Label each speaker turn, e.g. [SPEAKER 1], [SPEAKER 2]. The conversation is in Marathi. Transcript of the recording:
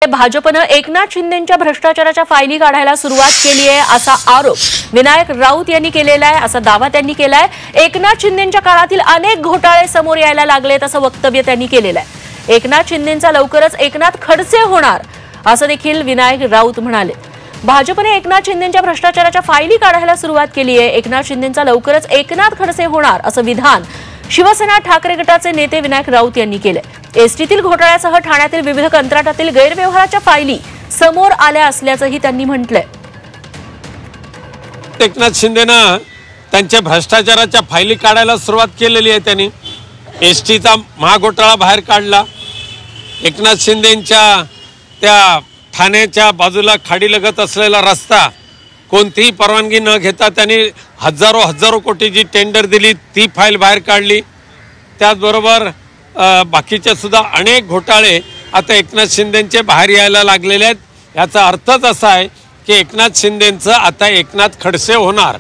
[SPEAKER 1] भाजपनं एकनाथ शिंदेंच्या भ्रष्टाचाराच्या फायली काढायला सुरुवात केली आहे असा आरोप विनायक राऊत यांनी केलेला आहे। असा दावा त्यांनी केलाय। एकनाथ शिंदेंच्या काळातील अनेक घोटाळे समोर यायला लागलेत असं वक्तव्य त्यांनी केलेलं आहे। एकनाथ शिंदेंचा लवकरच एकनाथ खडसे होणार असं देखील विनायक राऊत म्हणाले। भाजपने एकनाथ शिंदेंच्या भ्रष्टाचाराच्या फायली काढायला सुरुवात केली आहे। एकनाथ शिंदेंचा लवकरच एकनाथ खडसे होणार असं विधान शिवसेना ठाकरे गटाचे नेते विनायक राऊत यांनी केले। एसटीतील घोटाळ्यासह ठाण्यातील विविध कंत्राटातील गैरव्यवहाराच्या फायली समोर आल्या असल्याचंही त्यांनी म्हटलंय।
[SPEAKER 2] एकनाथ शिंदेनं त्यांच्या भ्रष्टाचाराच्या फायली काढायला सुरुवात केलेली आहे। त्यांनी एसटीचा महाघोटाळा बाहेर काढला। एकनाथ शिंदेंच्या त्या ठाण्याच्या बाजूला खाडीलगत असलेला रस्ता कोणतीही परवानगी न घेता त्यांनी हजारो कोटी जी टेंडर दिली ती फाईल बाहेर काढली। त्याचबरोबर बाकीचे सुद्धा अनेक घोटाळे आता एकनाथ शिंदेंचे बाहेर यायला लागलेले आहेत। याचा अर्थच असा आहे की एकनाथ शिंदेंचं आता एकनाथ खडसे होणार।